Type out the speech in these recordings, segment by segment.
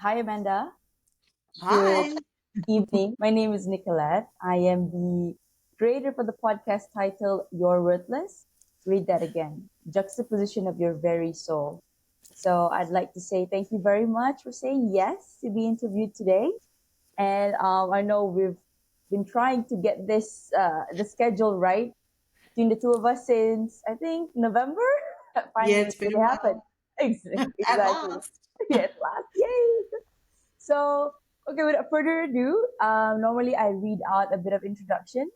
Hi, Amanda. Good Hi. evening. My name is Nicolette. I am the creator for the podcast titled You're Worthless. Read that again. Juxtaposition of your very soul. So I'd like to say thank you very much for saying yes to be interviewed today. And I know we've been trying to get the schedule right between the two of us since I think November. Yeah, Finally, it's it been a really happened. while. At Exactly. last. Yes, last. Yay! So, okay, without further ado, normally I read out a bit of introduction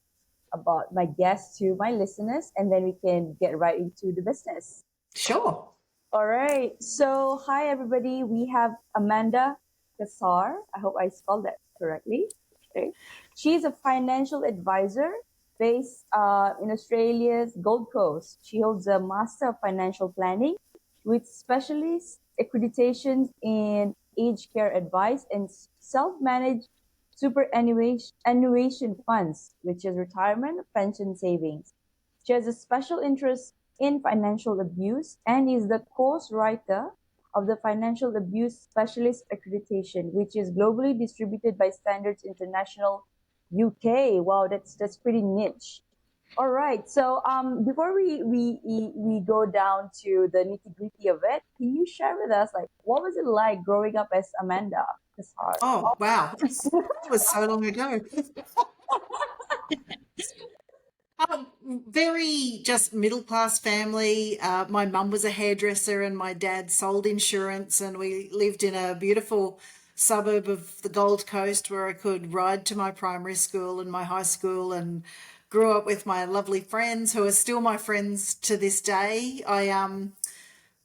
about my guests to my listeners, and then we can get right into the business. Sure. All right. So, hi everybody. We have Amanda Cassar. I hope I spelled that correctly. Okay. She's a financial advisor based in Australia's Gold Coast. She holds a Master of Financial Planning with specialist accreditations in aged care advice and self-managed superannuation funds, which is retirement pension savings. She has a special interest in financial abuse and is the course writer of the Financial Abuse Specialist Accreditation, which is globally distributed by Standards International UK. Wow, that's pretty niche. All right. So before we go down to the nitty gritty of it, can you share with us like what was it like growing up as Amanda Cassar? Oh, wow. That was so long ago. Very just middle class family. My mum was a hairdresser and my dad sold insurance, and we lived in a beautiful suburb of the Gold Coast where I could ride to my primary school and my high school, and grew up with my lovely friends who are still my friends to this day. I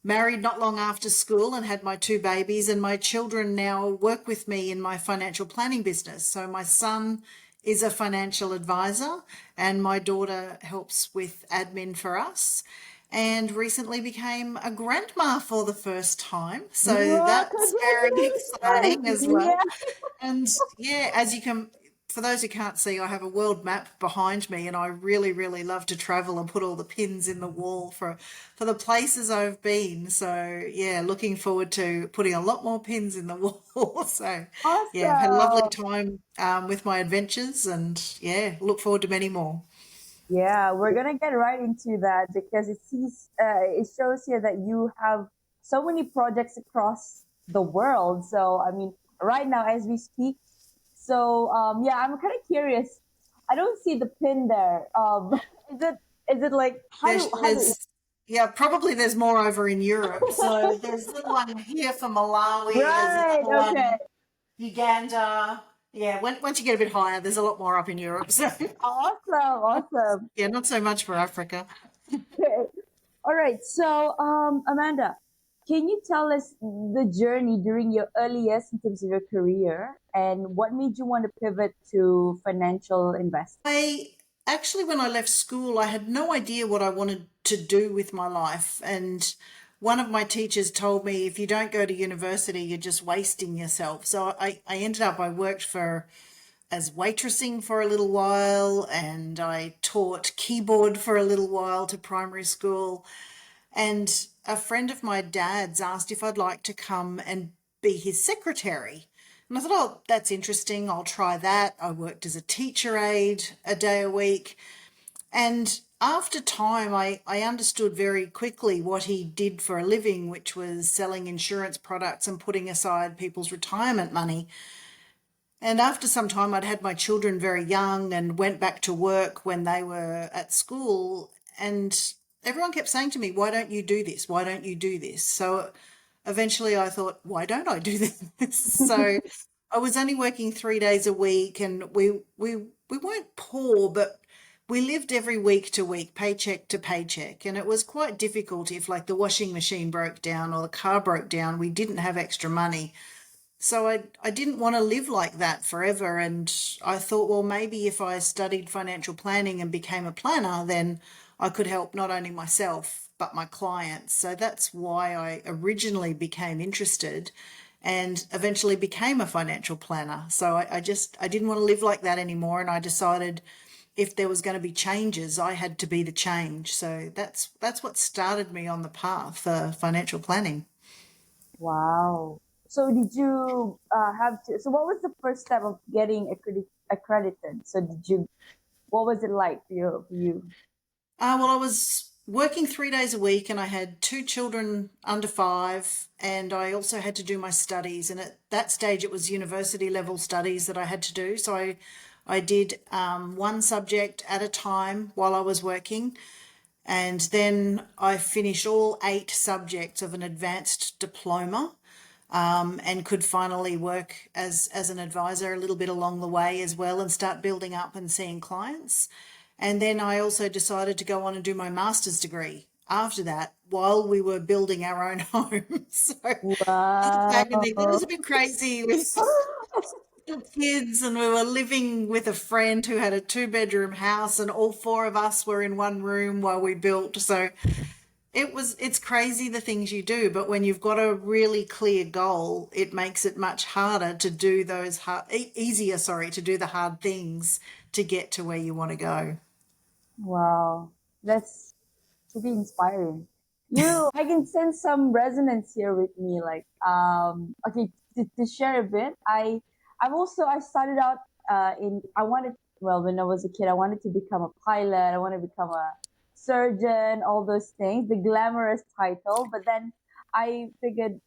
married not long after school and had my two babies, and my children now work with me in my financial planning business. So my son is a financial advisor and my daughter helps with admin for us, and recently became a grandma for the first time. So Wow, that's very exciting congratulations! as well. Yeah. And yeah, as you can, for those who can't see, I have a world map behind me, and I really, really love to travel and put all the pins in the wall for the places I've been. So yeah, looking forward to putting a lot more pins in the wall. So yeah, I've had a lovely Awesome. time with my adventures, and yeah, look forward to many more. Yeah, we're gonna get right into that because it shows here that you have so many projects across the world. So I mean, right now as we speak. So yeah, I'm kind of curious. I don't see the pin there. Is it is it like how do There's yeah, probably there's more over in Europe. So there's a little one here for Malawi. There's right? another Okay. one Uganda. Yeah, once you get a bit higher, there's a lot more up in Europe. So, Awesome, awesome. yeah, not so much for Africa. Okay. All right. So Amanda, can you tell us the journey during your early years in terms of your career and what made you want to pivot to financial investing? I actually, when I left school, I had no idea what I wanted to do with my life. And one of my teachers told me, if you don't go to university, you're just wasting yourself. So I ended up, I worked for as waitressing for a little while, and I taught keyboard for a little while to primary school. And a friend of my dad's asked if I'd like to come and be his secretary. And I thought, oh, that's interesting. I'll try that. I worked as a teacher aide a day a week. And after time, I understood very quickly what he did for a living, which was selling insurance products and putting aside people's retirement money. And after some time, I'd had my children very young and went back to work when they were at school. And everyone kept saying to me, why don't you do this? Why don't you do this? So eventually I thought, why don't I do this? So I was only working 3 days a week, and we weren't poor, but we lived every week to week, paycheck to paycheck. And it was quite difficult if like the washing machine broke down or the car broke down, we didn't have extra money. So I didn't want to live like that forever. And I thought, well, maybe if I studied financial planning and became a planner, then I could help not only myself, but my clients. So that's why I originally became interested and eventually became a financial planner. So I didn't want to live like that anymore. And I decided if there was going to be changes, I had to be the change. So that's what started me on the path for financial planning. Wow. So did you have to? So what was the first step of getting accredited? So did you? What was it like for you? For you? Well, I was working 3 days a week and I had two children under five, and I also had to do my studies. And at that stage, it was university level studies that I had to do. So I did one subject at a time while I was working. And then I finished all 8 subjects of an advanced diploma, and could finally work as an advisor a little bit along the way as well and start building up and seeing clients. And then I also decided to go on and do my master's degree after that while we were building our own home. So unpackaging, that Wow. was a bit crazy with the kids, and we were living with a friend who had a 2 bedroom house, and all 4 of us were in one room while we built. So it's crazy the things you do, but when you've got a really clear goal, it makes it much harder to do those easier, sorry, to do the hard things to get to where you want to go. Wow. That's to be inspiring. I can sense some resonance here with me. Like, okay, to share a bit, I started out well, when I was a kid, I wanted to become a pilot. I want to become a surgeon, all those things, the glamorous title. But then I figured,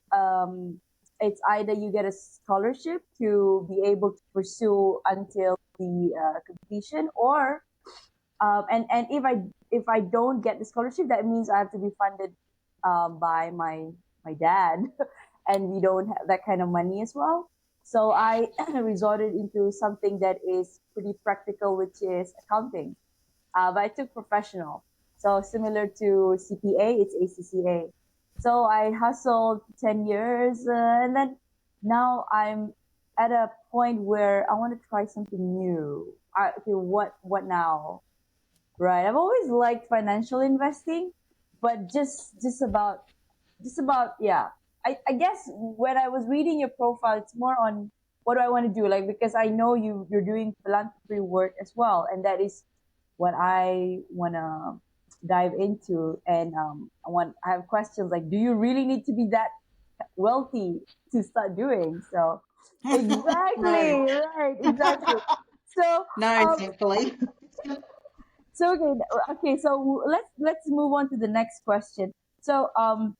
it's either you get a scholarship to be able to pursue until the completion, or and if I don't get the scholarship, that means I have to be funded by my dad, and we don't have that kind of money as well. So I resorted into something that is pretty practical, which is accounting. But I took professional. So similar to CPA, it's ACCA. So I hustled 10 years, and then now I'm at a point where I want to try something new. Okay, what now? Right. I've always liked financial investing, but just about yeah. I guess when I was reading your profile, it's more on what do I want to do, like, because I know you're doing philanthropy work as well, and that is what I wanna dive into. And I have questions like, do you really need to be that wealthy to start doing so? No, Exactly, right, exactly. So no, um thankfully. So okay, so let's move on to the next question. So all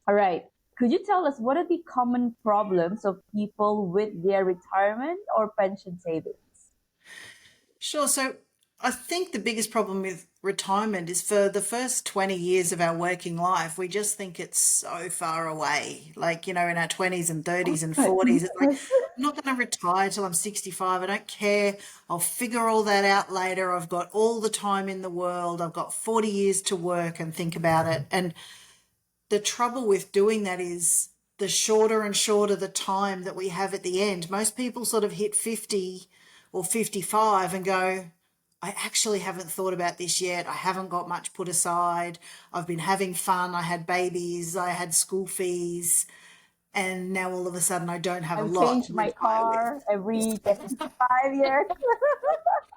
right, could you tell us what are the common problems of people with their retirement or pension savings? Sure. So I think the biggest problem with retirement is for the first 20 years of our working life, we just think it's so far away. Like, in our 20s and 30s and 40s, it's like, Yes. I'm not going to retire till I'm 65. I don't care. I'll figure all that out later. I've got all the time in the world. I've got 40 years to work and think about it. And the trouble with doing that is the shorter and shorter the time that we have at the end. Most people sort of hit 50 or 55 and go, I actually haven't thought about this yet. I haven't got much put aside. I've been having fun. I had babies. I had school fees. And now all of a sudden I don't have a I've lot changed to my retire with. car every 5 years.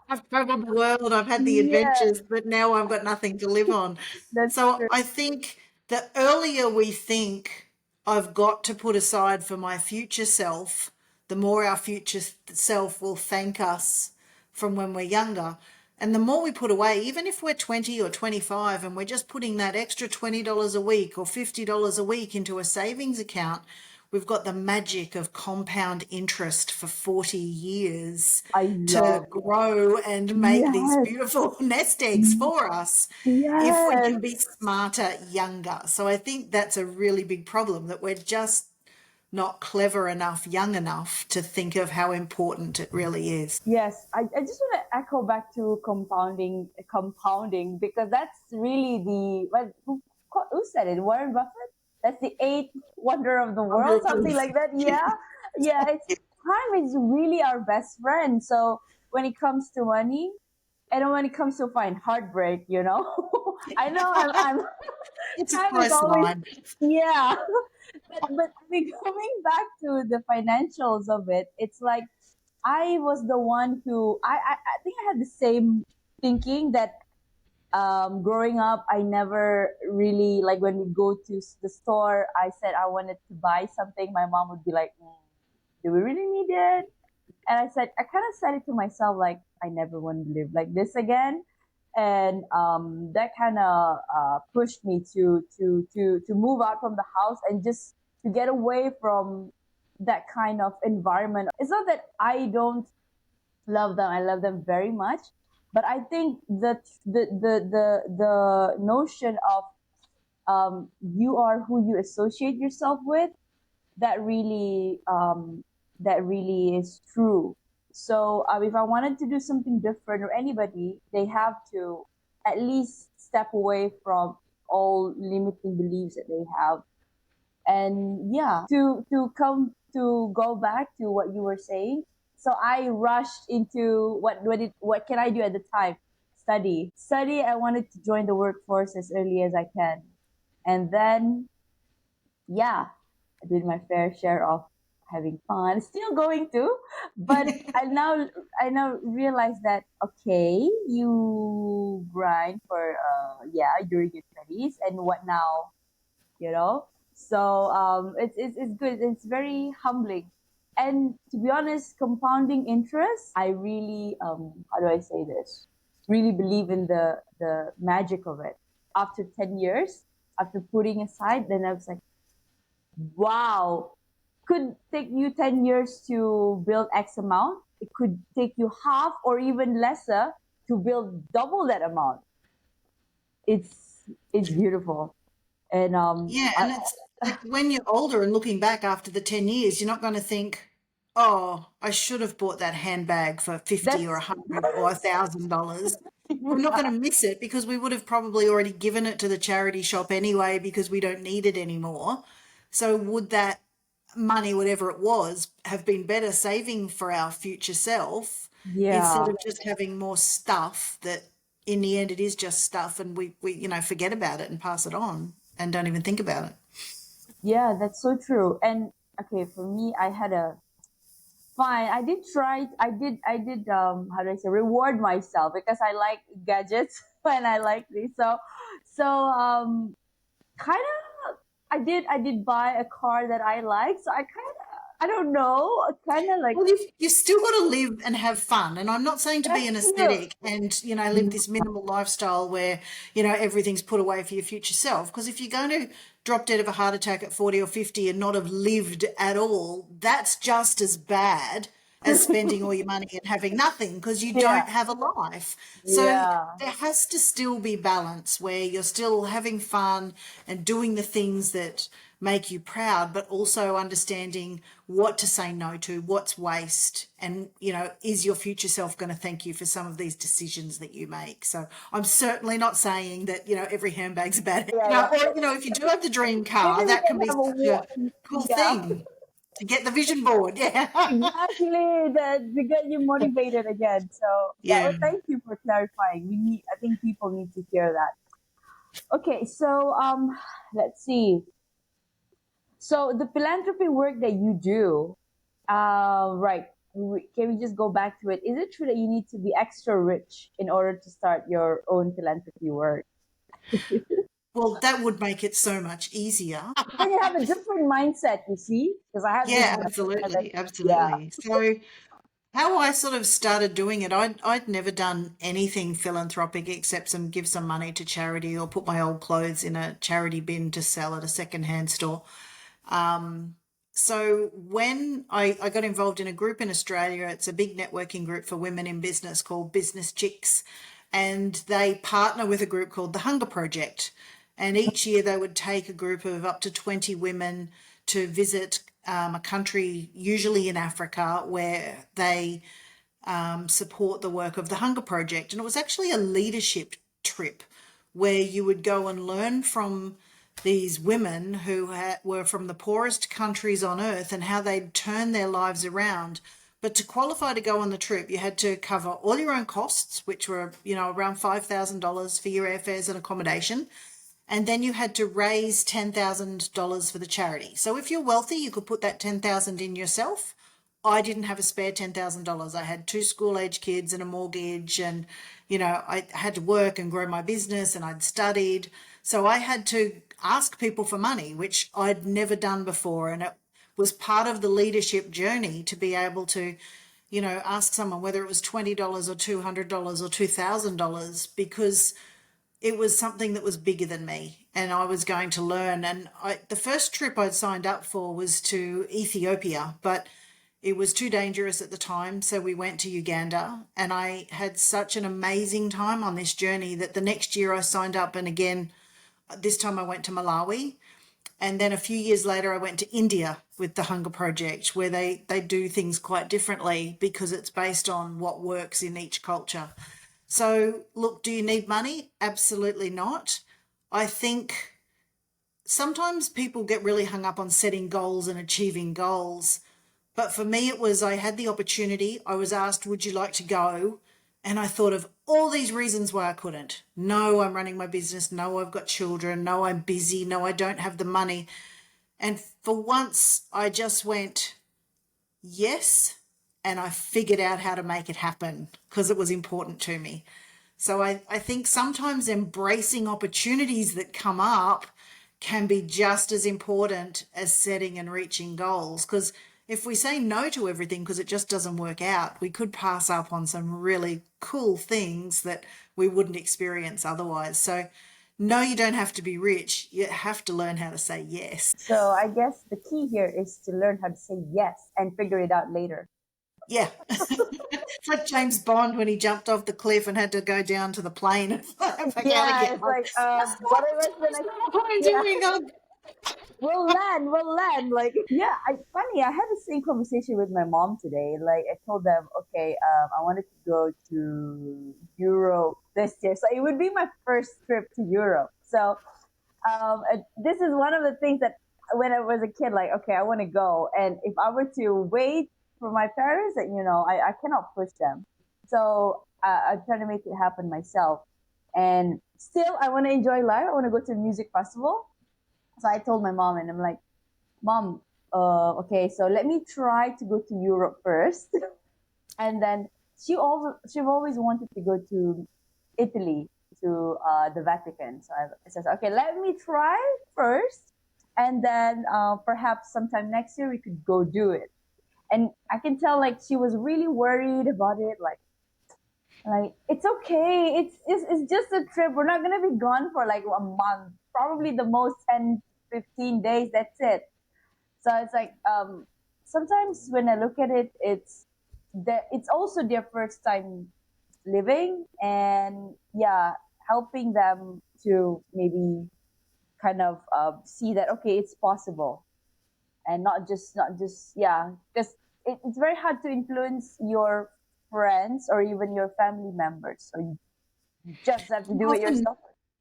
I've traveled the world, I've had the Yeah, adventures, but now I've got nothing to live on. that's So true. I think the earlier we think I've got to put aside for my future self, the more our future self will thank us from when we're younger. And the more we put away, even if we're 20 or 25 and we're just putting that extra $20 a week or $50 a week into a savings account, we've got the magic of compound interest for 40 years I to love it. grow and make these Yes, beautiful nest eggs for us if we yes. can be smarter younger. So I think that's a really big problem, that we're just not clever enough, young enough to think of how important it really is. Yes, I just want to echo back to compounding, because that's really who said it? Warren Buffett? That's the eighth wonder of the world, something like that. Yeah. Yeah, it's time is really our best friend. So when it comes to money, and when it comes to fine heartbreak, I know I'm It's a time is close always, line. yeah. But I mean, coming back to the financials of it, it's like I was the one who I think I had the same thinking that Growing up, I never really like when we go to the store. I said I wanted to buy something. My mom would be like, "Do we really need it?" And I said, I kind of said it to myself, like, I never want to live like this again. And that kind of pushed me to move out from the house and just to get away from that kind of environment. It's not that I don't love them; I love them very much. But I think that the notion of you are who you associate yourself with, that really that really is true. So if I wanted to do something different, or anybody, they have to at least step away from all limiting beliefs that they have. And yeah, to come to go back to what you were saying. So I rushed into what can I do at the time? Study. I wanted to join the workforce as early as I can, and then yeah, I did my fair share of having fun. Still going to, but I now realize that okay, you grind for during your studies, and what now? You know. So it's good. It's very humbling, and to be honest, compounding interest. I really how do I say this? Really believe in the magic of it. After 10 years, after putting aside, then I was like, wow, could take you 10 years to build X amount. It could take you half or even lesser to build double that amount. It's beautiful. And Yeah, and it's like when you're older and looking back after the 10 years, you're not going to think, oh, I should have bought that handbag for 50 or that's 100 or $1,000. We're not yeah, going to miss it because we would have probably already given it to the charity shop anyway because we don't need it anymore. So would that money, whatever it was, have been better saving for our future self instead yeah, of just having more stuff that in the end it is just stuff and we forget about it and pass it on and don't even think about it. yeah, that's so true. And okay, for me, I had a fine. I did try. I did. How do I say? Reward myself because I like gadgets and I like this. So kind of I did buy a car that I like. So I kind of I don't know, kind of like Well, you've still got to live and have fun. And I'm not saying to be that's an true. ascetic and live this minimal lifestyle where everything's put away for your future self. Because if you're going to drop dead of a heart attack at 40 or 50 and not have lived at all, that's just as bad as spending all your money and having nothing because you Yeah, don't have a life. So yeah, there has to still be balance where you're still having fun and doing the things that make you proud, but also understanding what to say no to, what's waste, and is your future self going to thank you for some of these decisions that you make? So I'm certainly not saying that every handbag's a bad, yeah, yeah. or if you do have the dream car, Maybe we that can can be have a such war. a cool Yeah, thing to get the vision board. Yeah, exactly. That to get you motivated again. So yeah. yeah. Well, thank you for clarifying. We need. I think people need to hear that. Okay, so let's see. So the philanthropy work that you do, right? Can we just go back to it? Is it true that you need to be extra rich in order to start your own philanthropy work? Well, that would make it so much easier. Then you have a different mindset, you see? Because I have this Yeah, mindset that, absolutely, yeah. absolutely. So how I sort of started doing it, I'd never done anything philanthropic except give some money to charity or put my old clothes in a charity bin to sell at a secondhand store. So when I got involved in a group in Australia, it's a big networking group for women in business called Business Chicks, and they partner with a group called the Hunger Project. And each year they would take a group of up to 20 women to visit a country, usually in Africa, where they support the work of the Hunger Project. And it was actually a leadership trip where you would go and learn from these women who were from the poorest countries on earth and how they'd turn their lives around. But to qualify to go on the trip, you had to cover all your own costs, which were, around $5,000 for your airfares and accommodation. And then you had to raise $10,000 for the charity. So if you're wealthy, you could put that 10,000 in yourself, I didn't have a spare $10,000. I had two school age kids and a mortgage, and, I had to work and grow my business, and I'd studied. So I had to ask people for money, which I'd never done before. And it was part of the leadership journey to be able to, ask someone whether it was $20 or $200 or $2,000, because it was something that was bigger than me and I was going to learn. And the first trip I'd signed up for was to Ethiopia, but it was too dangerous at the time. So we went to Uganda, and I had such an amazing time on this journey that the next year I signed up. And again, this time I went to Malawi. And then a few years later, I went to India with the Hunger Project, where they do things quite differently because it's based on what works in each culture. So, look, do you need money? Absolutely not. I think sometimes people get really hung up on setting goals and achieving goals. But for me, it was I had the opportunity. I was asked, would you like to go? And I thought of all these reasons why I couldn't. No, I'm running my business. No, I've got children. No, I'm busy. No, I don't have the money. And for once, I just went, yes. And I figured out how to make it happen because it was important to me. So I think sometimes embracing opportunities that come up can be just as important as setting and reaching goals. Because if we say no to everything because it just doesn't work out, we could pass up on some really cool things that we wouldn't experience otherwise. So, no, you don't have to be rich. You have to learn how to say yes. So I guess the key here is to learn how to say yes and figure it out later. Yeah. It's like James Bond when he jumped off the cliff and had to go down to the plane and fly back out Yeah, again. it's Like, like, that's what not, I was the that's next, not what I'm yeah, doing. we'll land. Like, yeah, funny, I had the same conversation with my mom today. Like, I told them, okay, I wanted to go to Europe this year. So it would be my first trip to Europe. So this is one of the things that when I was a kid, like, okay, I want to go. And if I were to wait for my parents, that, I cannot push them. So I'm trying to make it happen myself. And still, I want to enjoy life. I want to go to a music festival. So I told my mom, and I'm like, Mom, okay, so let me try to go to Europe first. And then she always wanted to go to Italy, to the Vatican. So I said, okay, let me try first, and then perhaps sometime next year we could go do it. And I can tell like she was really worried about it, like it's okay, it's just a trip. We're not gonna be gone for like a month, probably the most 10, 15 days. That's it. So it's like sometimes when I look at it, it's also their first time living, and yeah, helping them to maybe kind of see that okay, it's possible, and not just yeah, because it's very hard to influence your friends or even your family members. So you just have to do it Often, yourself.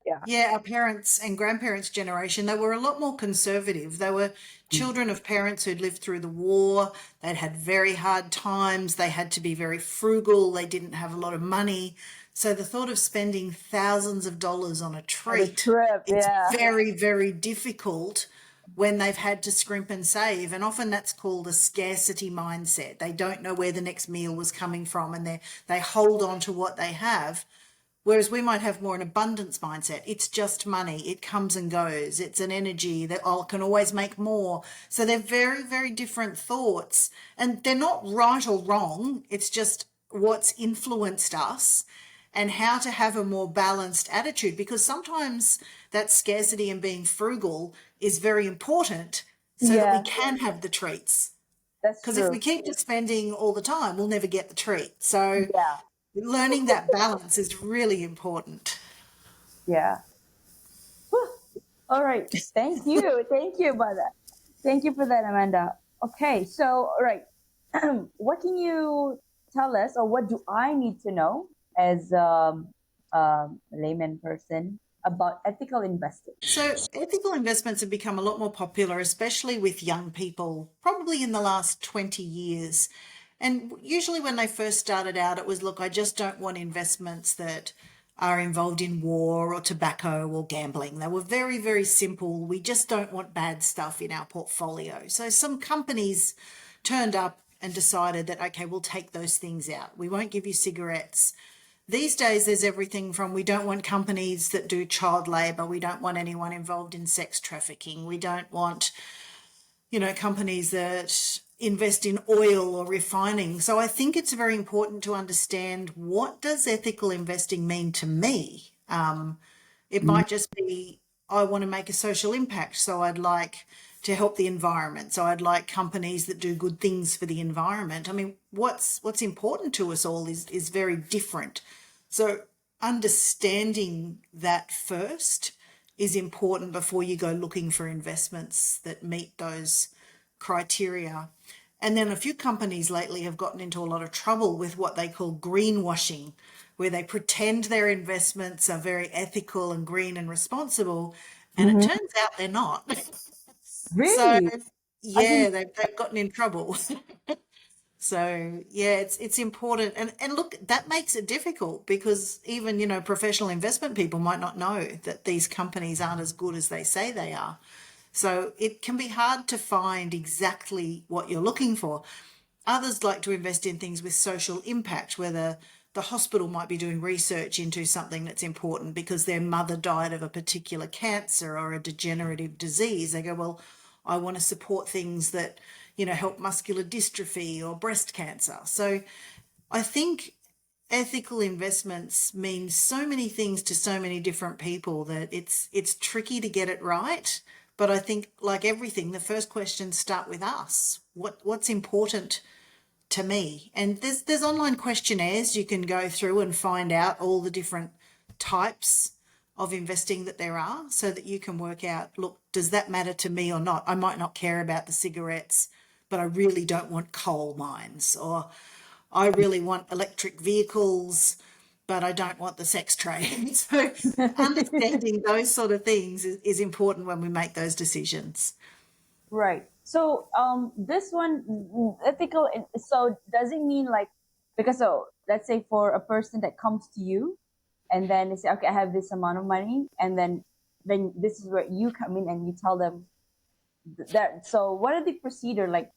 Yeah. yeah, our parents and grandparents' generation, they were a lot more conservative. They were children of parents who'd lived through the war. They'd had very hard times. They had to be very frugal. They didn't have a lot of money. So the thought of spending thousands of dollars on a On a treat, trip, it's yeah. very, very difficult when they've had to scrimp and save. And often that's called a scarcity mindset. They don't know where the next meal was coming from, and they hold on to what they have. Whereas we might have more an abundance mindset. It's just money. It comes and goes. It's an energy that I can always make more. So they're very, very different thoughts. And they're not right or wrong. It's just what's influenced us and how to have a more balanced attitude. Because sometimes that scarcity and being frugal is very important so that we Yeah, can have the treats. that's Because if we true. keep just spending all the time, we'll never get the treat. So Yeah, learning that balance is really important. yeah. Whew. All right. Thank you. Thank you about that. Thank you for that, Amanda. Okay, so all right. What can you tell us, or what do I need to know as a layman person about ethical investing? So, ethical investments have become a lot more popular, especially with young people, probably in the last 20 years. And usually, when they first started out, it was look, I just don't want investments that are involved in war or tobacco or gambling. They were very, very simple. We just don't want bad stuff in our portfolio. So, some companies turned up and decided that, okay, we'll take those things out. We won't give you cigarettes. These days, there's everything from we don't want companies that do child labour. We don't want anyone involved in sex trafficking. We don't want, companies that invest in oil or refining. So I think it's very important to understand, what does ethical investing mean to me? It might just be, I want to make a social impact, so I'd like to help the environment. So I'd like companies that do good things for the environment. I mean, what's important to us all is very different. So understanding that first is important before you go looking for investments that meet those criteria. And then a few companies lately have gotten into a lot of trouble with what they call greenwashing, where they pretend their investments are very ethical and green and responsible, and it Mm-hmm. turns out they're not. So Really? I yeah, think they've gotten in trouble. So yeah, it's important, and look, that makes it difficult because even professional investment people might not know that these companies aren't as good as they say they are. So it can be hard to find exactly what you're looking for. Others like to invest in things with social impact, where the hospital might be doing research into something that's important because their mother died of a particular cancer or a degenerative disease. They go, well, I want to support things that, help muscular dystrophy or breast cancer. So I think ethical investments mean so many things to so many different people that it's tricky to get it right. But I think, like everything, the first questions start with us. What's important to me? And there's online questionnaires you can go through and find out all the different types of investing that there are, so that you can work out, look, does that matter to me or not? I might not care about the cigarettes, but I really don't want coal mines, or I really want electric vehicles, but I don't want the sex trade. So understanding those sort of things is important when we make those decisions. right. So this one ethical. So does it mean like, because so let's say for a person that comes to you and then they say, okay, I have this amount of money, and then this is where you come in and you tell them that. So what are the procedure like?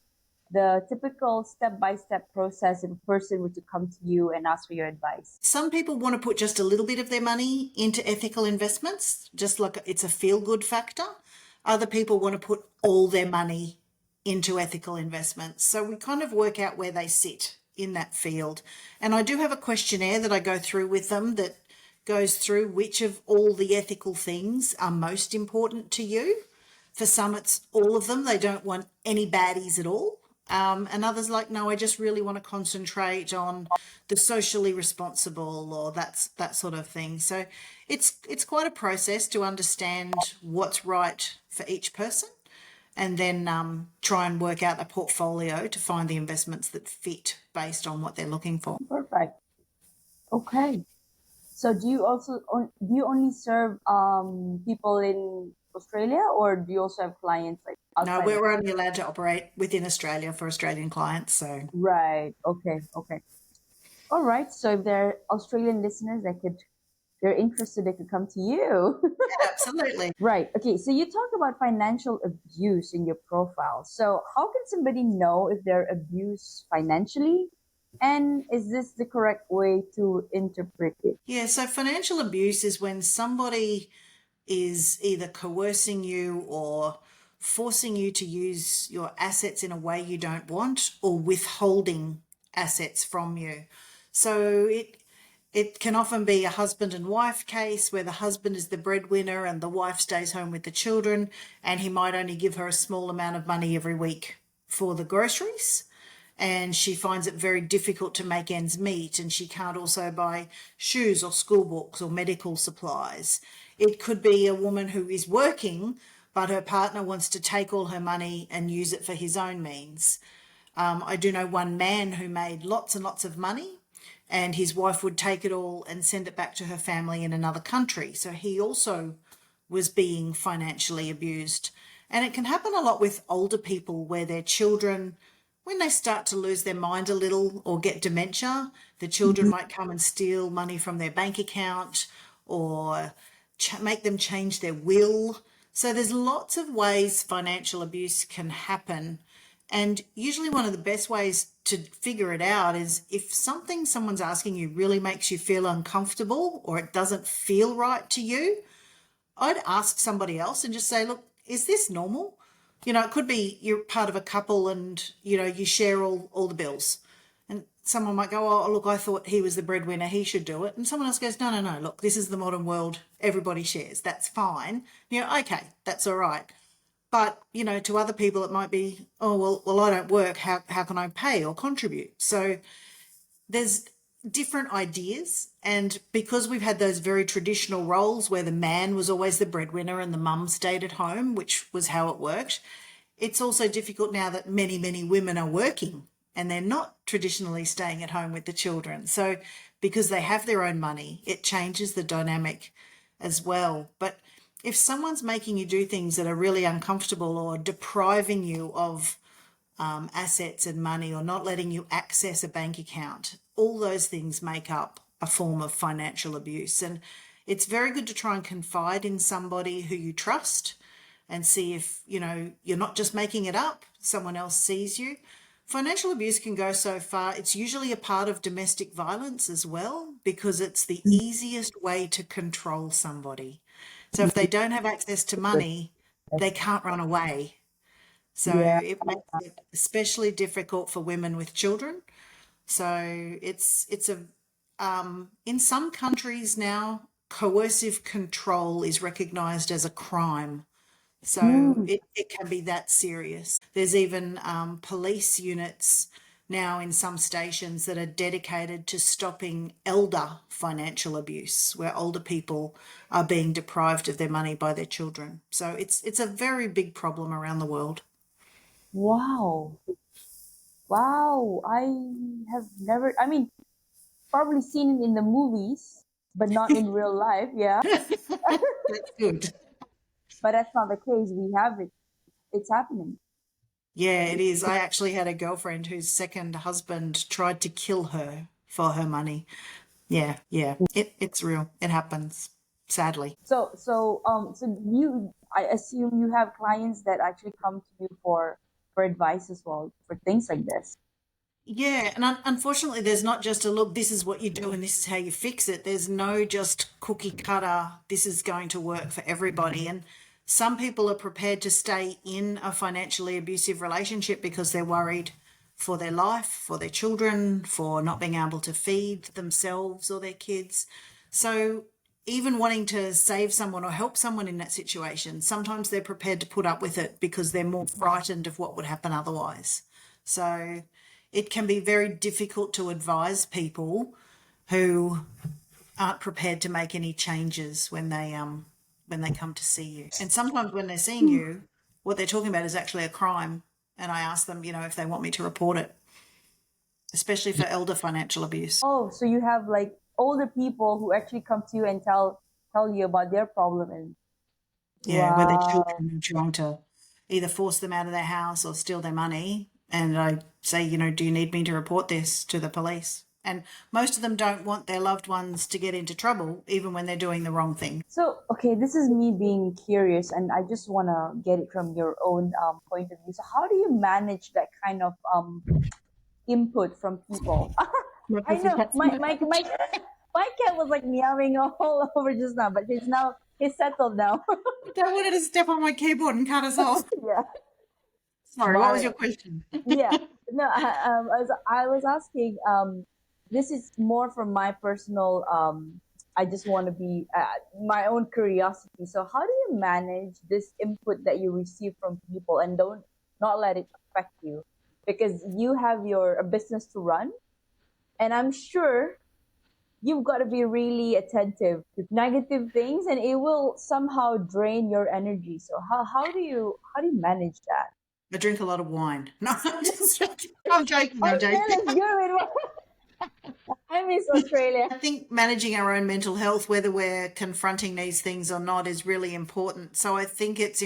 The typical step-by-step process if a person were to come to you and ask for your advice. Some people want to put just a little bit of their money into ethical investments, just like it's a feel good factor. Other people want to put all their money into ethical investments. So we kind of work out where they sit in that field. And I do have a questionnaire that I go through with them that goes through which of all the ethical things are most important to you. For some, it's all of them. They don't want any baddies at all. And others like, no, I just really want to concentrate on the socially responsible, or that sort of thing. So it's quite a process to understand what's right for each person, and then try and work out a portfolio to find the investments that fit based on what they're looking for. Perfect. Okay. So do you only serve people in Australia, or do you also have clients like No, outside of? we're only allowed to operate within Australia for Australian clients. So Right. Okay. Okay. All right. So if they're Australian listeners, they're interested, they could come to you. absolutely. Right. Okay. So you talk about financial abuse in your profile. So how can somebody know if they're abused financially? And is this the correct way to interpret it? Yeah, so financial abuse is when somebody is either coercing you or forcing you to use your assets in a way you don't want, or withholding assets from you. So it can often be a husband and wife case where the husband is the breadwinner and the wife stays home with the children, and he might only give her a small amount of money every week for the groceries, and she finds it very difficult to make ends meet, and she can't also buy shoes or school books or medical supplies. It could be a woman who is working, but her partner wants to take all her money and use it for his own means. I do know one man who made lots and lots of money, and his wife would take it all and send it back to her family in another country. So he also was being financially abused. And it can happen a lot with older people, where their children, when they start to lose their mind a little or get dementia, the children Mhm. might come and steal money from their bank account, or make them change their will. So there's lots of ways financial abuse can happen. And usually one of the best ways to figure it out is if something someone's asking you really makes you feel uncomfortable or it doesn't feel right to you, I'd ask somebody else and just say, look, is this normal? It could be you're part of a couple and, you share all the bills. And someone might go, oh, look, I thought he was the breadwinner. He should do it. And someone else goes, no, no, no, look, this is the modern world. Everybody shares. That's fine. Okay, that's all right. But, to other people, it might be, oh, well, I don't work. How can I pay or contribute? So there's different ideas. And because we've had those very traditional roles where the man was always the breadwinner and the mum stayed at home, which was how it worked, it's also difficult now that many, many women are working and they're not traditionally staying at home with the children. So because they have their own money, it changes the dynamic as well. But if someone's making you do things that are really uncomfortable or depriving you of assets and money or not letting you access a bank account, all those things make up a form of financial abuse. And it's very good to try and confide in somebody who you trust and see if, you're not just making it up, someone else sees you. Financial abuse can go so far. It's usually a part of domestic violence as well because it's the easiest way to control somebody. So if they don't have access to money, they can't run away. So Yeah. it makes it especially difficult for women with children. So it's a in some countries now, coercive control is recognized as a crime. So Mm. it can be that serious. There's even police units now in some stations that are dedicated to stopping elder financial abuse, where older people are being deprived of their money by their children. So it's a very big problem around the world. Wow. Wow. I have never, I mean, probably seen it in the movies, but not in real life. Yeah. That's good. But that's not the case. We have it. It's happening. Yeah, it is. I actually had a girlfriend whose second husband tried to kill her for her money. Yeah, yeah. It's real. It happens, sadly. So you, I assume you have clients that actually come to you for advice as well for things like this. Yeah, and unfortunately, there's not just a look, this is what you do and this is how you fix it. There's no just cookie cutter, this is going to work for everybody. And some people are prepared to stay in a financially abusive relationship because they're worried for their life, for their children, for not being able to feed themselves or their kids. So even wanting to save someone or help someone in that situation, sometimes they're prepared to put up with it because they're more frightened of what would happen otherwise. So it can be very difficult to advise people who aren't prepared to make any changes when they come to see you. And sometimes when they're seeing you, what they're talking about is actually a crime. And I ask them, if they want me to report it, especially for elder financial abuse. Oh, so you have like older people who actually come to you and tell you about their problem and Yeah, where their wow. children are trying to either force them out of their house or steal their money. And I say, do you need me to report this to the police? And most of them don't want their loved ones to get into trouble, even when they're doing the wrong thing. So, okay, this is me being curious, and I just want to get it from your own point of view. So, how do you manage that kind of input from people? My I pussy know cat's in my my cat was like meowing all over just now, but he's settled now. They wanted to step on my keyboard and cut us off. Yeah, Sorry, what was smart. your question? Yeah, no, I was asking. This is more from my personal. I just want to be my own curiosity. So, how do you manage this input that you receive from people and don't not let it affect you? Because you have your a business to run, and I'm sure you've got to be really attentive to negative things, and it will somehow drain your energy. So, how do you manage that? I drink a lot of wine. No, I'm just joking. I'm joking. I'm joking. Australia's good with I miss Australia. I think managing our own mental health, whether we're confronting these things or not, is really important. So I think it's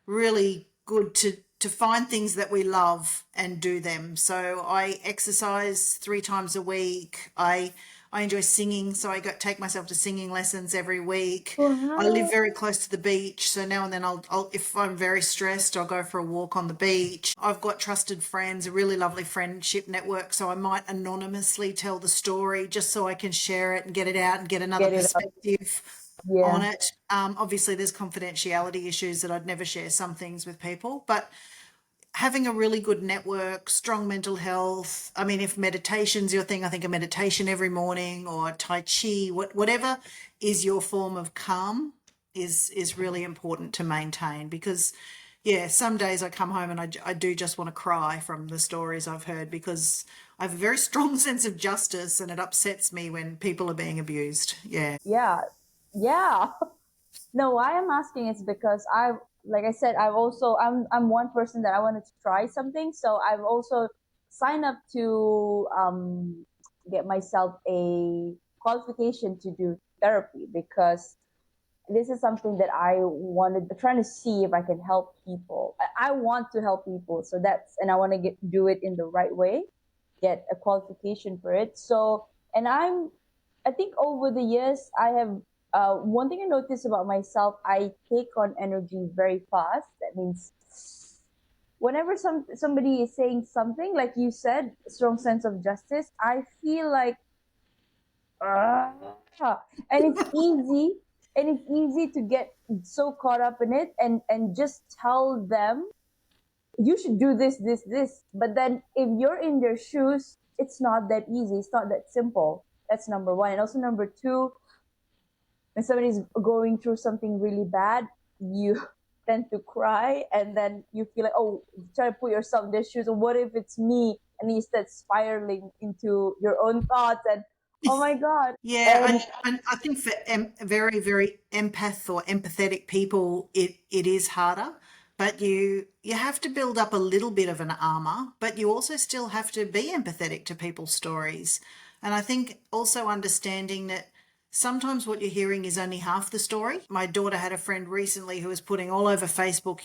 really good to find things that we love and do them. So I exercise 3 times a week. I I enjoy singing, so I take myself to singing lessons every week. I live Wow. very close to the beach, so now and then I'll if I'm very stressed, I'll go for a walk on the beach. I've got trusted friends, a really lovely friendship network, so I might anonymously tell the story just so I can share it and get it out and get another Get it up. perspective on Yeah. it. Obviously, there's confidentiality issues that I'd never share some things with people, but having a really good network, strong mental health. I mean, if meditation's your thing, I think a meditation every morning or Tai Chi, whatever is your form of calm is really important to maintain because yeah, some days I come home and I do just want to cry from the stories I've heard because I have a very strong sense of justice and it upsets me when people are being abused. Yeah. Yeah. Yeah. No, why I'm asking is because like I said, I'm one person that I wanted to try something, so I've also signed up to get myself a qualification to do therapy because this is something that I wanted, trying to see if I can help people. I want to help people, so and I want to do it in the right way, get a qualification for it. So, and I think over the years, I have, one thing I noticed about myself, I take on energy very fast. That means whenever somebody is saying something, like you said, strong sense of justice, I feel like, uh, and it's easy to get so caught up in it and just tell them you should do this. But then if you're in their shoes, it's not that easy. It's not that simple. That's number one. And also number two, when somebody's going through something really bad, you tend to cry and then you feel like, oh, try to put yourself in their shoes. What if it's me? And you start spiraling into your own thoughts and, oh my God. Yeah, And and I think for very, very empath or empathetic people, it is harder. But you have to build up a little bit of an armor, but you also still have to be empathetic to people's stories. And I think also understanding that sometimes what you're hearing is only half the story. My daughter had a friend recently who was putting all over Facebook,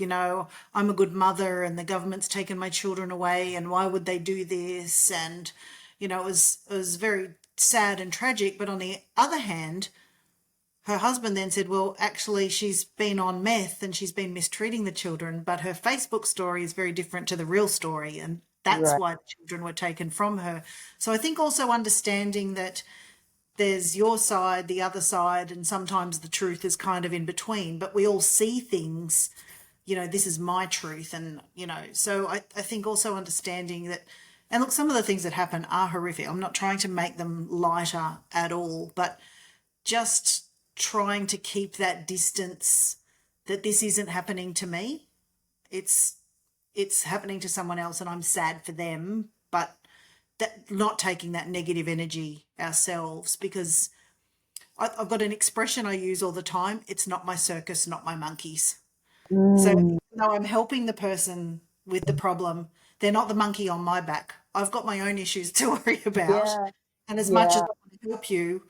I'm a good mother and the government's taken my children away and why would they do this? And it was very sad and tragic. But on the other hand, her husband then said, well, actually, she's been on meth and she's been mistreating the children, but her Facebook story is very different to the real story. And that's right. why the children were taken from her. So I think also understanding that there's your side, the other side, and sometimes the truth is kind of in between, but we all see things, this is my truth. And, so I think also understanding that, and look, some of the things that happen are horrific. I'm not trying to make them lighter at all, but just trying to keep that distance that this isn't happening to me. It's it's happening to someone else and I'm sad for them, but that not taking that negative energy ourselves because I've got an expression I use all the time. It's not my circus, not my monkeys. So even Mm, though I'm helping the person with the problem, they're not the monkey on my back. I've got my own issues to worry about. yeah. And as much as Yeah. I want to help you,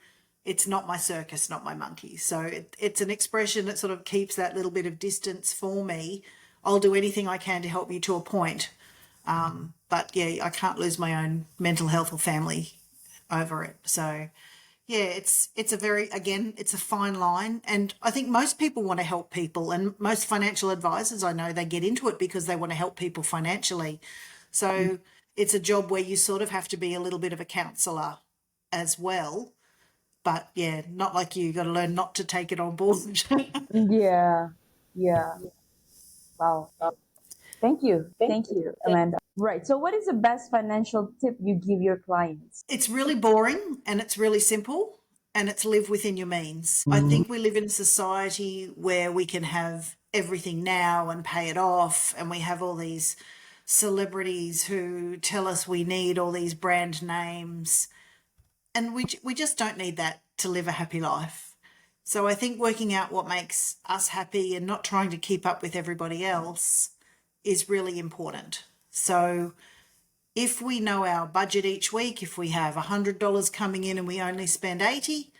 it's not my circus, not my monkey. So it's an expression that sort of keeps that little bit of distance for me. I'll do anything I can to help you to a point. But yeah, I can't lose my own mental health or family over it. So yeah, it's a very, again, it's a fine line. And I think most people want to help people, and most financial advisors I know, they get into it because they want to help people financially. So it's a job where you sort of have to be a little bit of a counselor as well. But yeah, not like you got to learn not to take it on board. Yeah. Yeah. Wow. Thank you. Thank you, Amanda. Right. So, what is the best financial tip you give your clients? It's really boring and it's really simple and it's live within your means. I think we live in a society where we can have everything now and pay it off, and we have all these celebrities who tell us we need all these brand names, and we just don't need that to live a happy life. So I think working out what makes us happy and not trying to keep up with everybody else is really important. So if we know our budget each week, if we have $100 coming in and we only spend 80,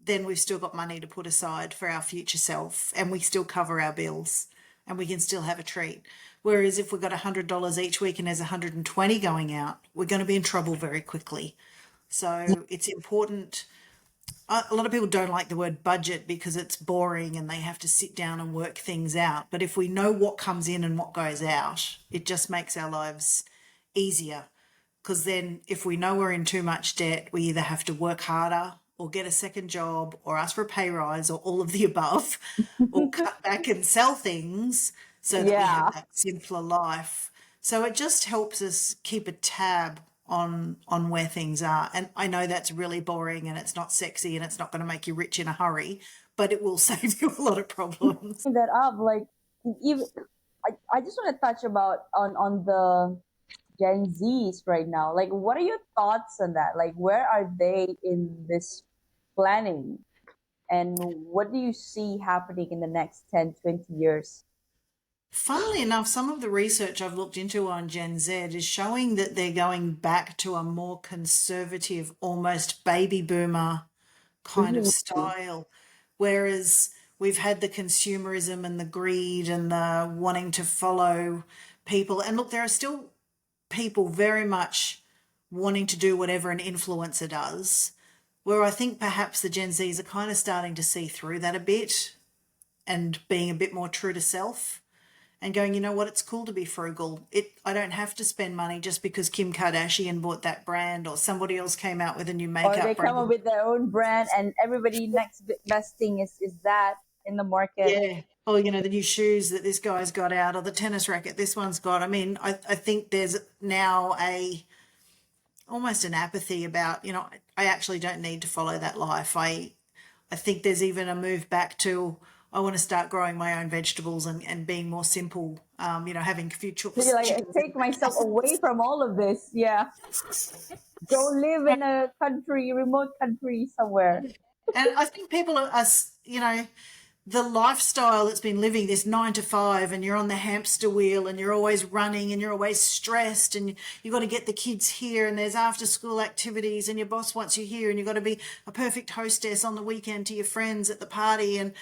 then we've still got money to put aside for our future self and we still cover our bills and we can still have a treat. Whereas if we've got $100 each week and there's 120 going out, we're going to be in trouble very quickly. So it's important. A lot of people don't like the word budget because it's boring and they have to sit down and work things out. But if we know what comes in and what goes out, it just makes our lives easier. Because then, if we know we're in too much debt, we either have to work harder or get a second job or ask for a pay rise or all of the above, or cut back and sell things so that we have Yeah. that simpler life. So it just helps us keep a tab on where things are. And I know that's really boring and it's not sexy and it's not going to make you rich in a hurry, but it will save you a lot of problems. Bring that up, like even I just want to touch about on the Gen Zs right now. Like, what are your thoughts on that? Like, where are they in this planning? And what do you see happening in the next 10, 20 years? Funnily enough, some of the research I've looked into on Gen Z is showing that they're going back to a more conservative, almost baby boomer kind of Really? style. Whereas we've had the consumerism and the greed and the wanting to follow people. And look, there are still people very much wanting to do whatever an influencer does, where I think perhaps the Gen Zs are kind of starting to see through that a bit and being a bit more true to self and going, you know what, it's cool to be frugal. I don't have to spend money just because Kim Kardashian bought that brand or somebody else came out with a new Or they makeup come up brand. with their own brand, and everybody next best thing is that in the market. Yeah. Or, the new shoes that this guy's got out or the tennis racket this one's got. I mean, I think there's now almost an apathy about, I actually don't need to follow that life. I think there's even a move back to I want to start growing my own vegetables and being more simple, having a few So you're like, I chickens in take the back myself house. away from all of this. Yeah. Go live in a country, remote country somewhere. And I think people are, the lifestyle that's been living this 9 to 5 and you're on the hamster wheel and you're always running and you're always stressed and you've got to get the kids here and there's after school activities and your boss wants you here and you've got to be a perfect hostess on the weekend to your friends at the party, and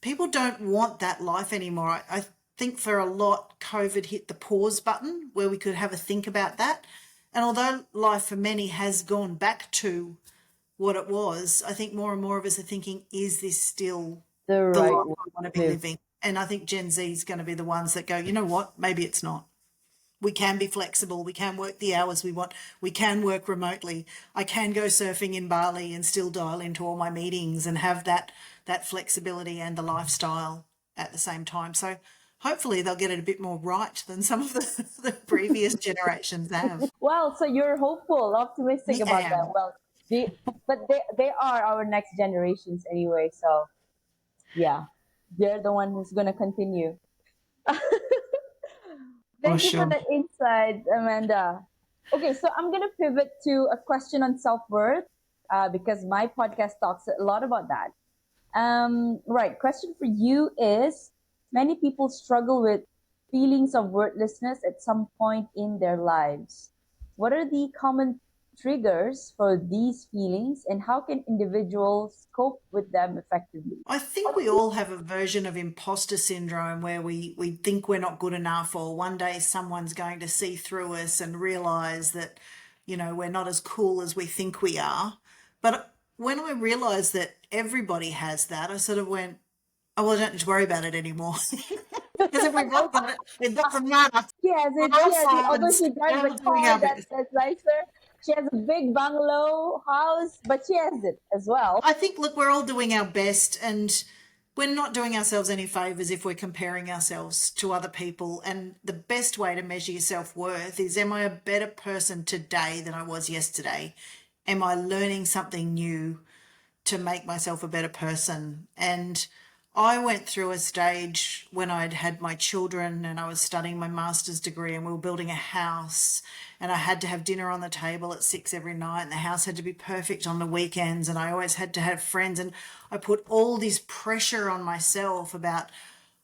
people don't want that life anymore. I think for a lot, COVID hit the pause button where we could have a think about that. And although life for many has gone back to what it was, I think more and more of us are thinking, is this still The the right life way I want to to be live. living? And I think Gen Z is going to be the ones that go, you know what, maybe it's not. We can be flexible. We can work the hours we want. We can work remotely. I can go surfing in Bali and still dial into all my meetings and have that flexibility and the lifestyle at the same time. So hopefully they'll get it a bit more right than some of the previous generations have. Well, so you're hopeful, optimistic I about that. am. Well, but they are our next generations anyway. So yeah, they're the one who's gonna continue. For Thank you for sure. that insight, Amanda. Okay, so I'm gonna pivot to a question on self worth because my podcast talks a lot about that. Right. Question for you is: many people struggle with feelings of worthlessness at some point in their lives. What are the common triggers for these feelings, and how can individuals cope with them effectively? I think we all have a version of imposter syndrome where we think we're not good enough, or one day someone's going to see through us and realize that, we're not as cool as we think we are. But when I realized that everybody has that, I sort of went, oh, well, I don't need to worry about it anymore. Because if we've all got it, it doesn't matter. She has We're it. all She has it. Although friends. she We're drives a all doing car our best. that's nicer, she has a big bungalow house, but she has it as well. I think, look, we're all doing our best and we're not doing ourselves any favors if we're comparing ourselves to other people. And the best way to measure your self worth is, am I a better person today than I was yesterday? Am I learning something new to make myself a better person? And I went through a stage when I'd had my children and I was studying my master's degree and we were building a house, and I had to have dinner on the table at 6 every night, and the house had to be perfect on the weekends, and I always had to have friends, and I put all this pressure on myself about,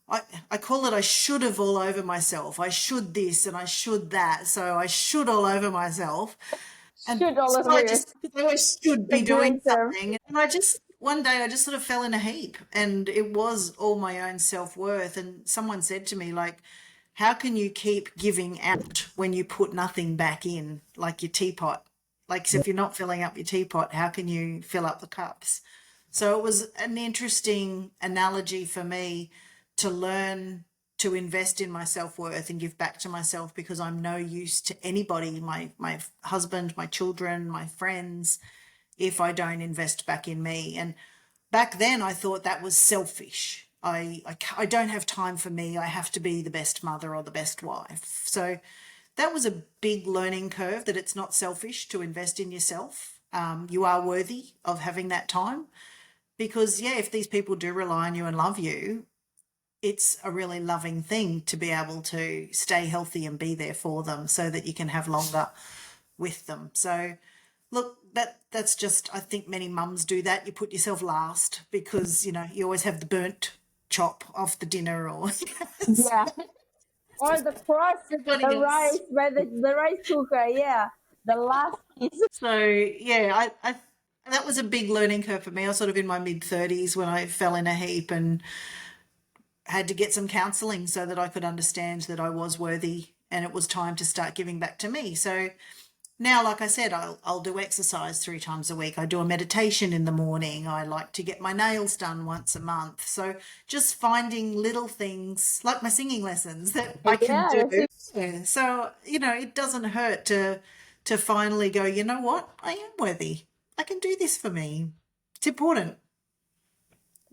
I call it, I should have all over myself. I should this and I should that. So I should all over myself. And Shoot all so over your. I always should A be doing great term. something. And one day I just sort of fell in a heap, and it was all my own self worth. And someone said to me, like, how can you keep giving out when you put nothing back in, like your teapot? Like, so if you're not filling up your teapot, how can you fill up the cups? So it was an interesting analogy for me to learn to invest in my self-worth and give back to myself, because I'm no use to anybody, my husband, my children, my friends, if I don't invest back in me. And back then I thought that was selfish. I don't have time for me. I have to be the best mother or the best wife. So that was a big learning curve, that it's not selfish to invest in yourself. You are worthy of having that time, because, yeah, if these people do rely on you and love you, it's a really loving thing to be able to stay healthy and be there for them so that you can have longer with them. So look, that's just, I think many mums do that. You put yourself last because, you always have the burnt chop off the dinner, or Yeah. Or the crust, everybody the rice, else. by the rice cooker. Yeah. The last piece. So yeah, I that was a big learning curve for me. I was sort of in my mid-30s when I fell in a heap and had to get some counselling so that I could understand that I was worthy and it was time to start giving back to me. So now, like I said, I'll do exercise 3 times a week. I do a meditation in the morning. I like to get my nails done once a month. So just finding little things like my singing lessons that I can Yeah. do. Yeah. So, it doesn't hurt to finally go, you know what? I am worthy. I can do this for me. It's important.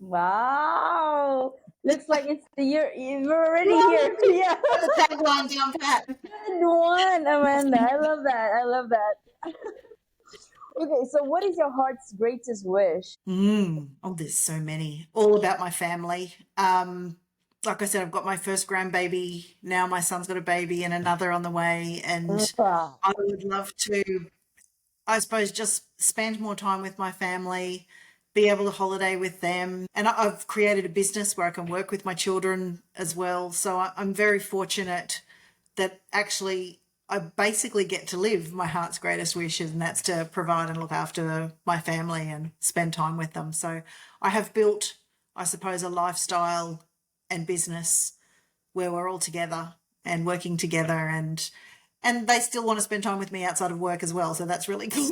Wow. Looks like it's the year. You're already here. Yay! Yeah. Got the tagline down pat. Good one, Amanda. I love that. I love that. Okay, so what is your heart's greatest wish? Oh, there's so many. All about my family. Like I said, I've got my first grandbaby. Now my son's got a baby and another on the way. And Wow. I would love to, I suppose, just spend more time with my family, be able to holiday with them. And I've created a business where I can work with my children as well. So I'm very fortunate that actually I basically get to live my heart's greatest wishes, and that's to provide and look after my family and spend time with them. So I have built, I suppose, a lifestyle and business where we're all together and working together, and they still want to spend time with me outside of work as well. So that's really cool.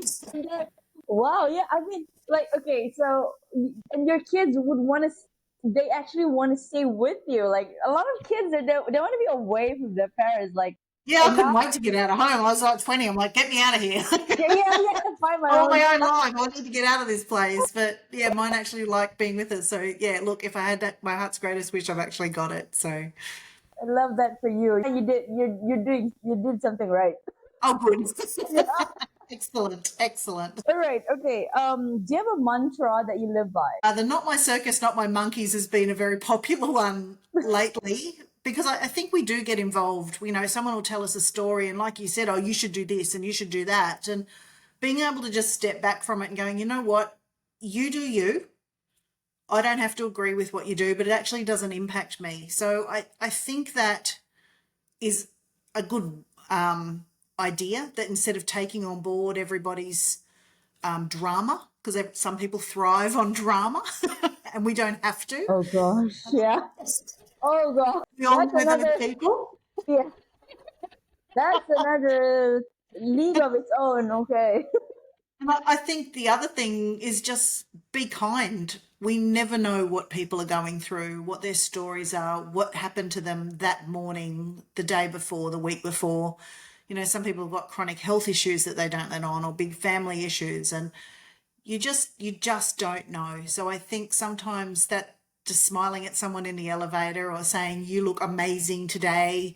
Wow, yeah. I mean, like, okay, so, and your kids would want to, they actually want to stay with you. Like, a lot of kids, they want to be away from their parents. Like, Yeah, I and couldn't now, wait to get out of home. I was like 20. I'm like, get me out of here. yeah, yeah, yeah, find my I want own. my own life. I need to get out of this place. But yeah, mine actually like being with us. So yeah, look, if I had my heart's greatest wish, I've actually got it. So, I love that for you. You did something right. oh, good. Yeah. Excellent. Excellent. All right. Okay. Do you have a mantra that you live by? The Not My Circus, Not My Monkeys has been a very popular one lately, because I think we do get involved. Someone will tell us a story, and like you said, oh, you should do this and you should do that. And being able to just step back from it and going, you know what, you do you. I don't have to agree with what you do, but it actually doesn't impact me. So I think that is a good idea, that instead of taking on board everybody's drama, because some people thrive on drama and we don't have to. Oh gosh. Yeah. Oh gosh. We all That's know those another. people. Yeah. That's another league of its own. Okay. And I think the other thing is just be kind. We never know what people are going through, what their stories are, what happened to them that morning, the day before, the week before. Some people have got chronic health issues that they don't let on, or big family issues, and you just don't know. So I think sometimes that just smiling at someone in the elevator or saying you look amazing today,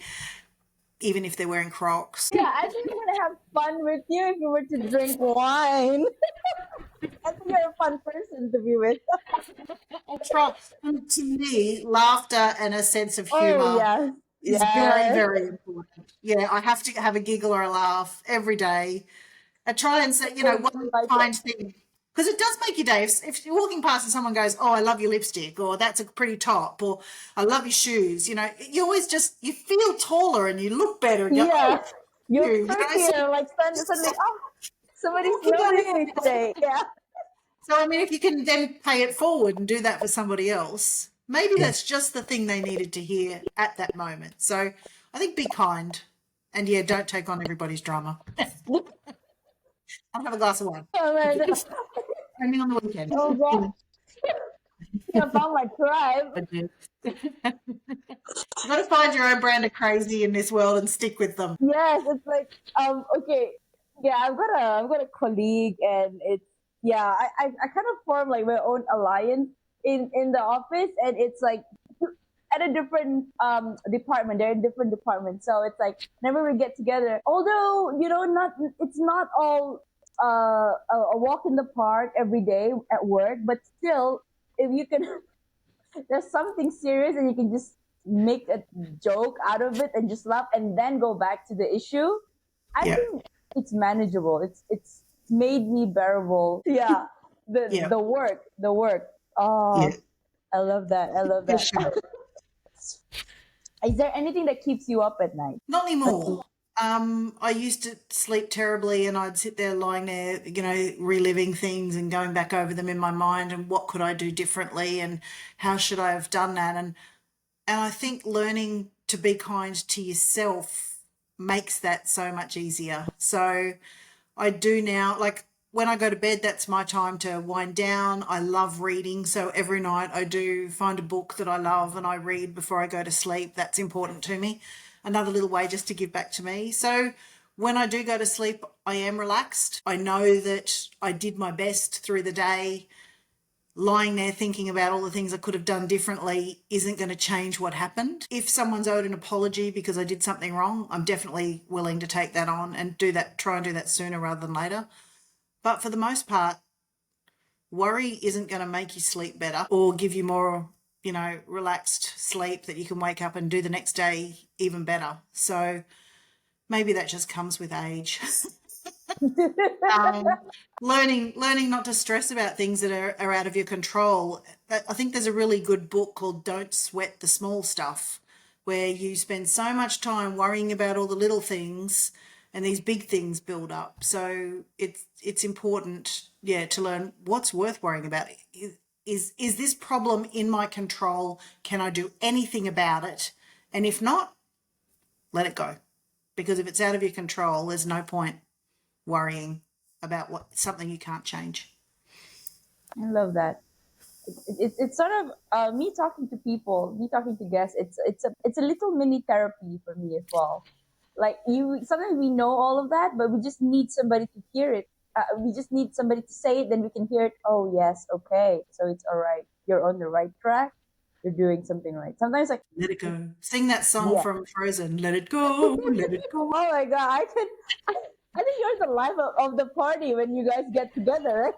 even if they're wearing Crocs. Yeah, I think I'm gonna have fun with you if you were to drink wine. I think you're a fun person to be with. To me, laughter and a sense of Oh humour yes, is very, yes. very important. Yeah, I have to have a giggle or a laugh every day. I try and say, I one like it. kind thing, because it does make your day. If you're walking past and someone goes, "Oh, I love your lipstick," or "That's a pretty top," or "I love your shoes," you always you feel taller and you look better, and you're, Yeah, oh, you're so prettier. Like suddenly, oh, somebody's walking down noticing me here. today. Yeah. So, I mean, if you can then pay it forward and do that for somebody else, maybe that's just the thing they needed to hear at that moment. So I think be kind, and yeah, don't take on everybody's drama. I'll have a glass of wine. Amanda. Only on the weekend. Oh God, I found my tribe. I do. You've got to find your own brand of crazy in this world and stick with them. Yes, it's like okay, yeah, I've got a colleague, and it's yeah, I kind of form like my own alliance in the office, and it's like at a different department. They're in different departments, so it's like whenever we get together, although not it's not all a walk in the park every day at work, but still, if you can there's something serious and you can just make a joke out of it and just laugh and then go back to the issue, I Yeah. think it's manageable. It's made me bearable. Yeah. Yeah. The work. Yeah. Oh, I love that. I love For that. sure. Is there anything that keeps you up at night? Not anymore. I used to sleep terribly and I'd sit there lying there, reliving things and going back over them in my mind and what could I do differently and how should I have done that? And I think learning to be kind to yourself makes that so much easier. So I do now, like when I go to bed, that's my time to wind down. I love reading. So every night I do find a book that I love and I read before I go to sleep. That's important to me. Another little way just to give back to me. So when I do go to sleep, I am relaxed. I know that I did my best through the day. Lying there thinking about all the things I could have done differently isn't going to change what happened. If someone's owed an apology because I did something wrong, I'm definitely willing to take that on and try and do that sooner rather than later. But for the most part, worry isn't going to make you sleep better or give you more, relaxed sleep that you can wake up and do the next day even better. So maybe that just comes with age. um, learning not to stress about things that are out of your control. I think there's a really good book called Don't Sweat the Small Stuff, where you spend so much time worrying about all the little things and these big things build up. So it's important, to learn what's worth worrying about. Is this problem in my control? Can I do anything about it? And if not, let it go. Because if it's out of your control, there's no point worrying about something you can't change. I love that. It's sort of me talking to people, me talking to guests. It's a little mini therapy for me as well. Like you, sometimes we know all of that, but we just need somebody to hear it. We just need somebody to say it, then we can hear it. Oh yes, okay, so it's all right. You're on the right track. You're doing something right. Sometimes like Let it go. Sing that song yeah. from Frozen. Let it go. Let it go. Oh my god, I think you're the life of the party when you guys get together.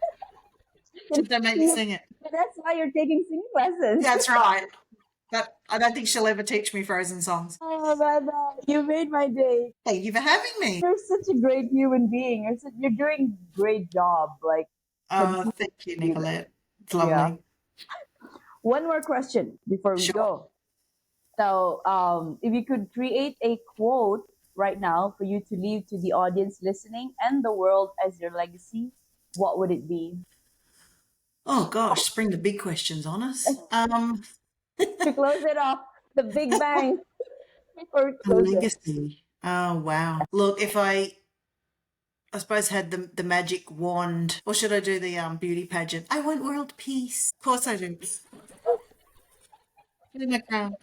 Just don't make me sing it. That's why you're taking singing lessons. That's right. But I don't think she'll ever teach me Frozen songs. Oh man, you made my day. Thank you for having me. You're such a great human being. You're doing a great job. Like, Oh, thank you, continue that. Nicolette. It's Yeah. lovely. One more question before we Sure. go. So, if you could create a quote right now for you to leave to the audience listening and the world as your legacy, what would it be? Oh gosh, spring the big questions on us. To close it off, the Big Bang before we A close it. legacy. Oh wow. Look, if I suppose had the magic wand, or should I do the beauty pageant? I want world peace. Of course I do. In the crown.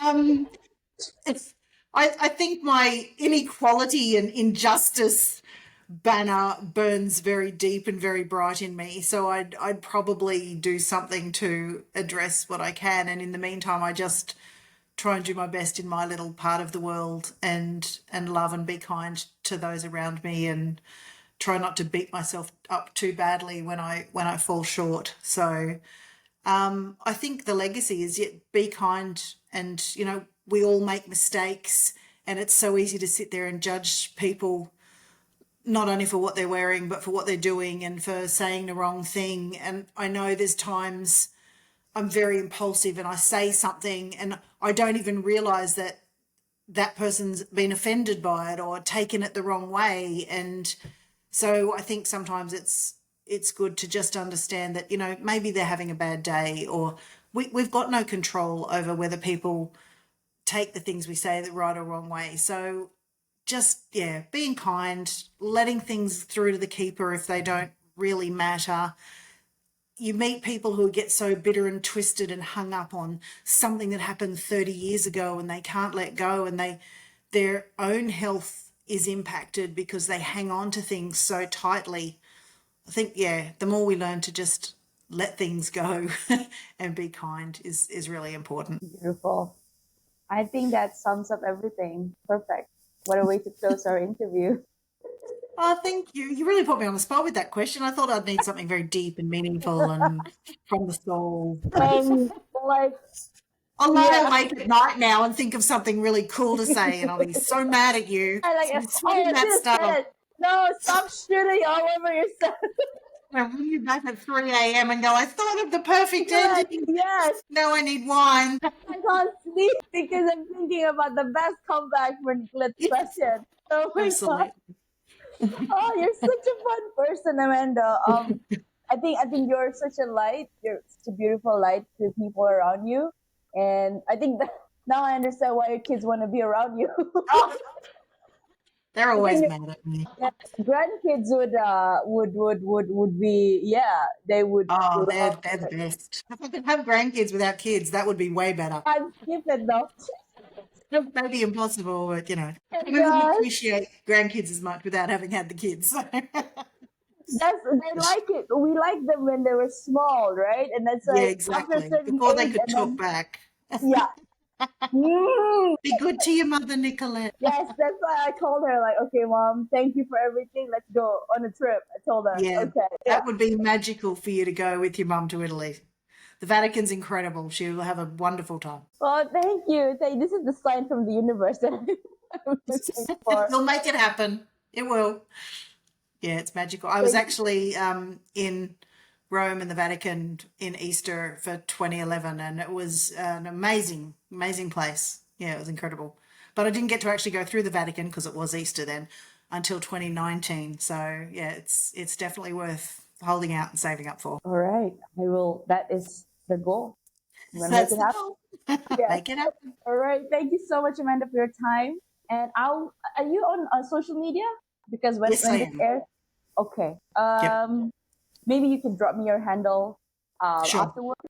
Um, it's, I think my inequality and injustice banner burns very deep and very bright in me. So I'd probably do something to address what I can, and in the meantime, I just try and do my best in my little part of the world and love and be kind to those around me and try not to beat myself up too badly when I fall short. So I think the legacy is yet be kind, and we all make mistakes, and it's so easy to sit there and judge people not only for what they're wearing but for what they're doing and for saying the wrong thing. And I know there's times I'm very impulsive and I say something and I don't even realize that that person's been offended by it or taken it the wrong way. And so I think sometimes it's good to just understand that, maybe they're having a bad day, or we've got no control over whether people take the things we say the right or wrong way. So just, yeah, being kind, letting things through to the keeper if they don't really matter. You meet people who get so bitter and twisted and hung up on something that happened 30 years ago, and they can't let go, and their own health is impacted because they hang on to things so tightly. I think, yeah, the more we learn to just let things go and be kind is really important. Beautiful. I think that sums up everything. Perfect. What a way to close our interview. Oh, thank you. You really put me on the spot with that question. I thought I'd need something very deep and meaningful and from the soul. Like, I'll lie yeah, awake at night now and think of something really cool to say, and I'll be so mad at you. I like, So I'm oh, sweating I that should have stuff. said it. No, stop shooting all over yourself. I'll ring you back at 3 a.m. and go, I thought of the perfect Correct. ending. Yes, Now I need wine. I can't sleep because I'm thinking about the best comeback for Nicolette's question. Oh my god. Absolutely. Oh, you're such a fun person, Amanda. I think you're such a light. You're such a beautiful light to people around you, and I think that now I understand why your kids want to be around you. Oh, they're I always think mad at me. your grandkids would be, yeah, they would Oh, love they're the it. best. If I could have grandkids without kids, that would be way better. Can't skip it though. Maybe impossible, but And we wouldn't appreciate grandkids as much without having had the kids. So. they like it. We like them when they were small, right? And that's Yeah, like after a exactly. certain Before they age, could and talk then back. yeah. Mm. Be good to your mother, Nicolette. Yes, that's why I told her, like, okay, mom, thank you for everything. Let's go on a trip. I told her, Yeah, okay, yeah. that would be magical for you to go with your mum to Italy. The Vatican's incredible. She will have a wonderful time. Well, thank you. This is the sign from the universe that I'm looking for. You'll make it happen. It will. Yeah, it's magical. I was Thank you. actually in Rome and the Vatican in Easter for 2011, and it was an amazing, amazing place. Yeah, it was incredible. But I didn't get to actually go through the Vatican because it was Easter then until 2019. So yeah, it's definitely worth holding out and saving up for. All right, I will. That is the goal. I'm gonna make That's it the happen. goal. Yes. Make it happen. All right. Thank you so much, Amanda, for your time. And I'll. Are you on social media? Because Yes, I when this am. airs, okay. Yep. Maybe you can drop me your handle Sure. afterwards.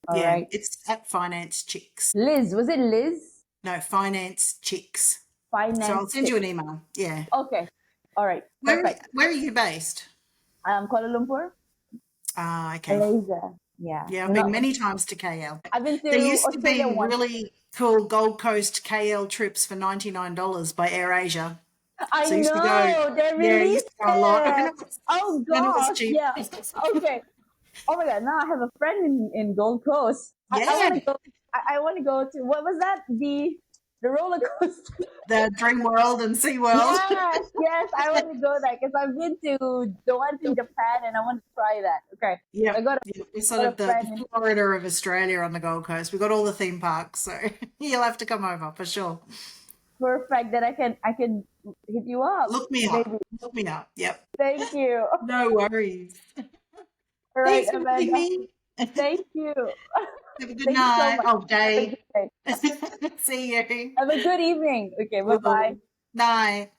All Yeah, right. it's at Finance Chicks. Liz, was it Liz? No, Finance Chicks. So I'll Finance send chick. you an email. Yeah. Okay. All right. Where Perfect. where are you based? Kuala Lumpur, Ah, okay. Malaysia. Yeah. Yeah, I've been No, many times to KL. I've been There to used to Australia be once. really cool Gold Coast KL trips for $99 by AirAsia. I So I used to go, know they yeah, I used released to go a lot. it. Oh And it was gosh. cheap. Yeah. Okay. Oh my god. Now I have a friend in Gold Coast. I Yeah, want to go. I want to go to, what was that? The roller coaster. the Dream World and Sea World. Yes. Yes. I want to go there because I've been to the ones in Japan and I want to try that. Okay. I Yep, got yep. We're sort got of a the friend. Florida of Australia on the Gold Coast. We've got all the theme parks, so you'll have to come over for sure. Perfect that I can hit you up. Look me up. Maybe. Look me up. Yep. Thank you. No worries. All right, Thanks for having Amanda. me. Thank you. Have a good Thank you so night. much. Oh, Have a good day. day. See you. Have a good evening. Okay, bye bye. Ooh. Night.